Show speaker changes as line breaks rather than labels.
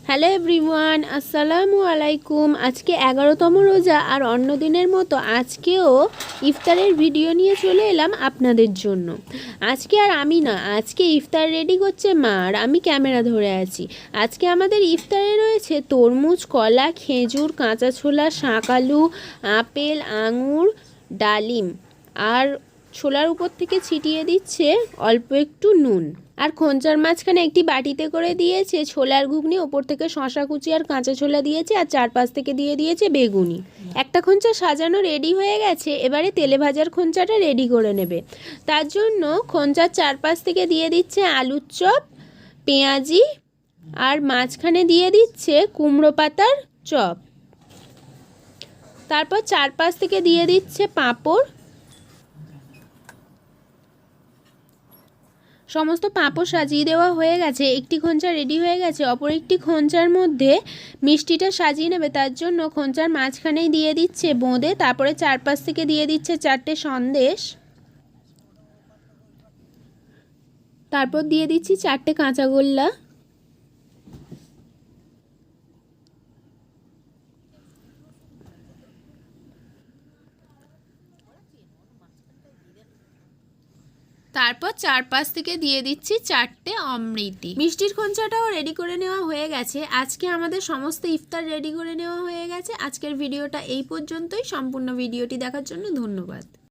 Hello everyone, আসসালামু আলাইকুম। আজকে 11তম রোজা আর অন্য দিনের মতো আজকেও ইফতারের ভিডিও নিয়ে চলে এলাম আপনাদের জন্য। আজকে আর আমি না, আজকে ইফতার রেডি করছে মা আর আমি ক্যামেরা ধরে আছি। আজকে আমাদের ইফতারে রয়েছে তরমুজ, কলা, খেজুর, কাঁচা ছোলা, শাকালু, আপেল, আঙুর, ডালিম আর ছোলার উপর থেকে ছিটিয়ে দিচ্ছে অল্প একটু নুন। আর খোঞ্চার মাঝখানে একটি বাটিতে করে দিয়েছে ছোলার ঘুগনি, ওপর থেকে শশা কুচি আর কাঁচা ছোলা দিয়েছে আর চারপাশ থেকে দিয়ে দিয়েছে বেগুনি। একটা খোঞ্চা সাজানো রেডি হয়ে গেছে, এবারে তেলে ভাজার খোঞ্চাটা রেডি করে নেবে। তার জন্য খোঞ্চার চারপাশ থেকে দিয়ে দিচ্ছে আলুর চপ, পেঁয়াজি আর মাঝখানে দিয়ে দিচ্ছে কুমড়ো পাতার চপ। তারপর চারপাশ থেকে দিয়ে দিচ্ছে পাঁপড়। সমস্ত পাঁপড় সাজিয়ে দেওয়া হয়ে গেছে, একটি খোঞ্চা রেডি হয়ে গেছে। অপর একটি খোঞ্চার মধ্যে মিষ্টিটা সাজিয়ে নেবে, তার জন্য খোঞ্চার মাঝখানেই দিয়ে দিচ্ছে বোঁদে, তারপরে চারপাশ থেকে দিয়ে দিচ্ছে 4টে সন্দেশ, তারপর দিয়ে দিচ্ছি 4টে কাঁচাগোল্লা। তারপর চারপাশ থেকে দিয়ে দিচ্ছি 4টে অমৃতি। মিষ্টির খোঞ্চাটাও রেডি করে নেওয়া হয়ে গেছে। আজকে আমাদের সমস্ত ইফতার রেডি করে নেওয়া হয়ে গেছে। আজকের ভিডিওটা এই পর্যন্তই। সম্পূর্ণ ভিডিওটি দেখার জন্য ধন্যবাদ।